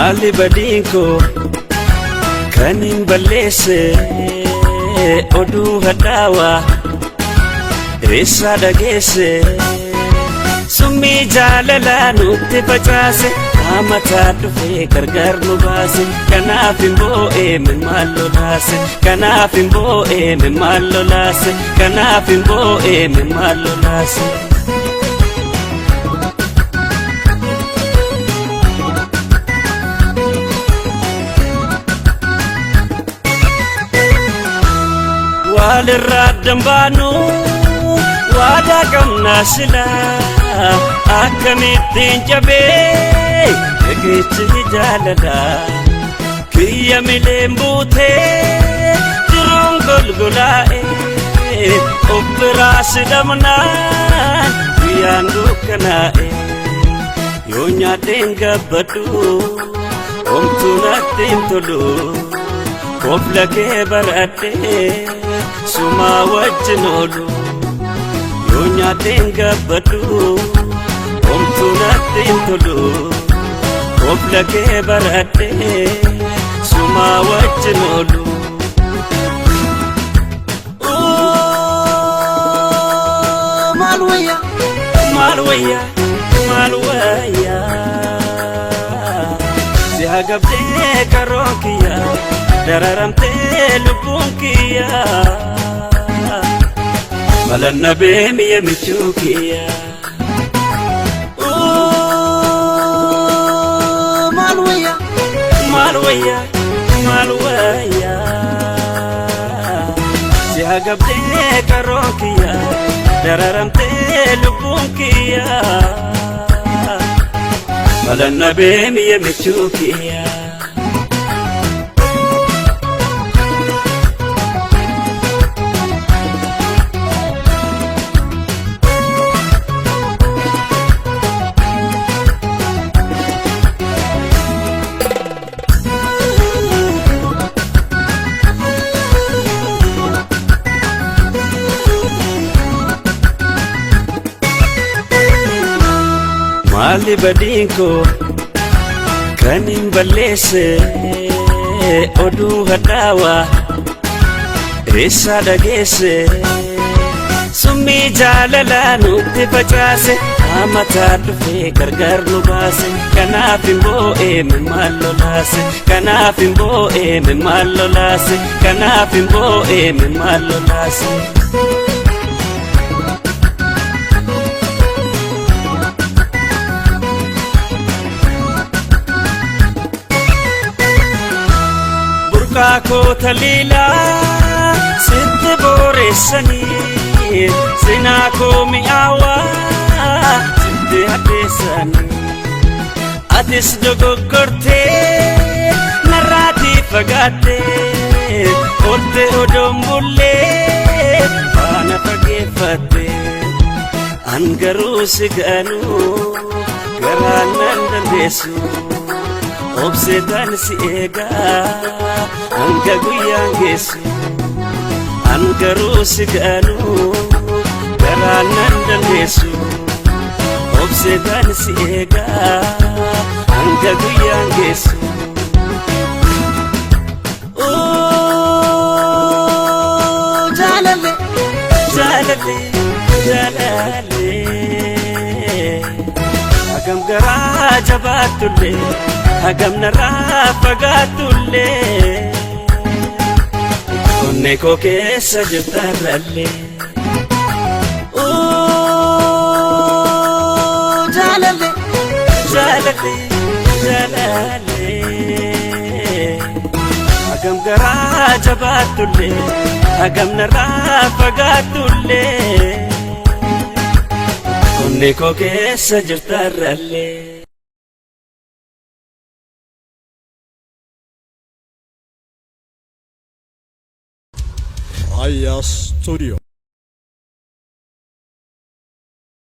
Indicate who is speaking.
Speaker 1: Mali badinko kanin balese odu hadawa resa dagese summi jalala nutti facase amata dufe gargar nu base kanafin bo'e min mallo lase kanafin bo'e min mallo lase kanafin bo'e min mallo lase والرادم بانو وادا قمنا سلا أكمتين جبي كيتش جالدا كي ملين بوتي جرون قلقلائي أبراس دمنا بيانو كنائي يونيا تنقبتو أمتنا تنتلو قبلك برأتي سما وجنولو يونيا تنقبتو أمتنا تنتلو قبلك برأتي سما وجنولو مالويا مالويا مالويا زيها قبلي كروكيا دررمتي لبونكيا مال النبي مية متشوكيا مالويا مالويا مالويا زيها قبلي كروكيا دررمتي لبونكيا مال النبي مية متشوكيا Mali badinko kanin balese odu hadawa resa dagese summi jalala nutti facase amata dufe gargar nu base kanafin bo'e min mallo lase kanafin bo'e min mallo lase kanafin bo'e min mallo lase Kako talila ست بورسني سناكو مياوا ست هتسني أدس دوغورتي نراتي فغاتي قلت أدومبولي أنا فقفتي أنقرو سيغانو غرانان دندسو Obsedan si ega anga guyang gesu angaru siganu garanan dan gesu Obsedan si ega anga guyang gesu Oh jalale jalale jalale agam gara jabatulle agam nara fagatulle onne ko keessa jirtarralle oh jalale jalale jalale agam gara jabatulle agam nara fagatulle onne ko keessa jirtarralle
Speaker 2: Aya Studio.